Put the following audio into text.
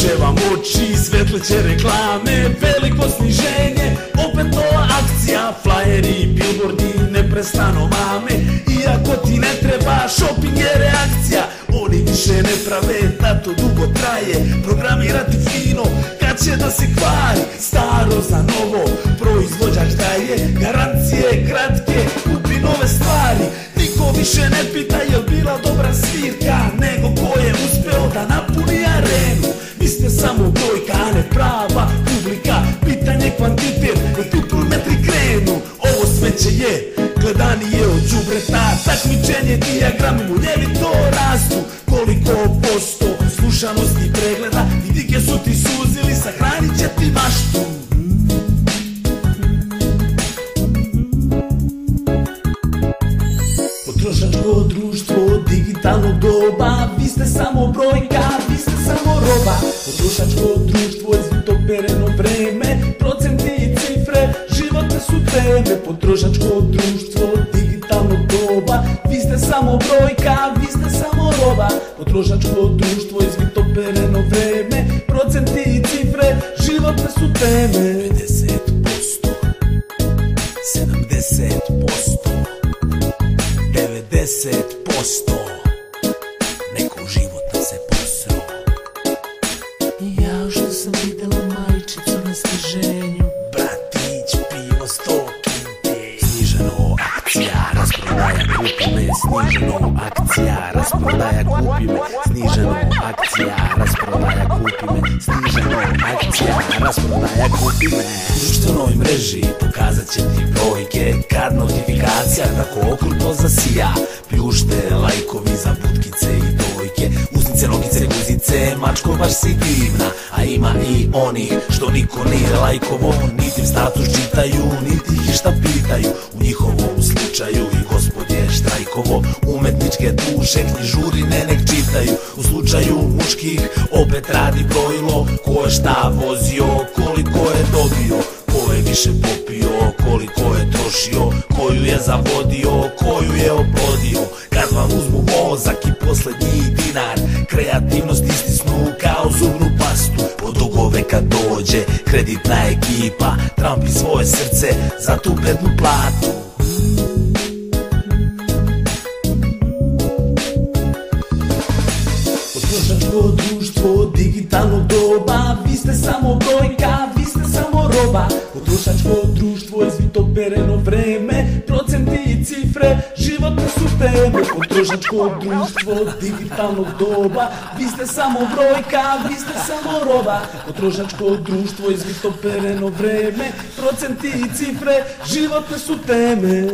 će vam oči, svetleće reklame, veliko sniženje, opet nova akcija, flajeri, billboardi, neprestano mame. Iako ti ne treba, shopping je reakcija. Oni više ne prave da to dugo traje, programirati fino kad će da se kvari. Staro za novo, proizvođač daje garancije kratke, kupi nove stvari. Niko više ne pita je li bila dobra svirka, nego ko je uspeo da napuni arenu. Vi ste samo brojka, a ne prava publika, pitanje kvantitet, metri krenu. Ovo sveće je gledanije od đubreta, takmičenje, dijagrami munjevito rastu. Koliko posto slušanosti pregleda, vidike su ti suzili, sahranit će ti maštu. Potrošačko društvo digitalnog doba, vi ste samo brojka, vi ste samo roba. Potrošačko društvo je zvitopereno vreme, procenti i cifre, životne su teme. Potrošačko društvo digitalnog doba, vi ste samo brojka, vi ste samo roba. Potrošačko društvo je zvitopereno vreme, procenti i cifre, životne su teme. 50%, 70%, 90%, neko život nam se posro. Ja što sam videla majčicu na sniženju, bratić, pivo, 100 kinte. Sniženo, akcija, rasprodaja, kupi me. Sniženo, akcija, rasprodaja, kupi me. Sniženo, akcija, rasprodaja, kupi me. Sniženo, akcija, rasprodaja, kupi me. U društvenoj mreži pokazat će ti brojke, kad notifikacija tako okrutno zasija. Pljušte, lajkovi za butkice i dojke, usnice, nogice, guzice, mačko baš si divna. A ima i onih što niko nije lajkovo, niti im status čitaju, niti ih šta pitaju. U njihovom slučaju i gospod je štrajkovo, umetničke duše knjižurine nek čitaju. U slučaju muških opet radi brojilo, ko je šta vozio, koliko je dobio, ko je više popio, koliko je trošio, koju je zavodio, koju je oplodio. Kad vam uzmu mozak i poslednji dinar, kreativnost istisnu kao zubnu pastu. Od dugove kad dođe kreditna ekipa, trampi svoje srce za tu bednu platu. Potrošačko društvo digitalnog doba, vi ste samo brojka, vi ste samo roba. Potrošačko društvo je zvitopereno vreme, procenti i cifre, životne su teme. Potrošačko društvo digitalnog doba, vi ste samo brojka, vi ste samo roba. Potrošačko društvo je zvitopereno vreme, procenti i cifre, životne su teme.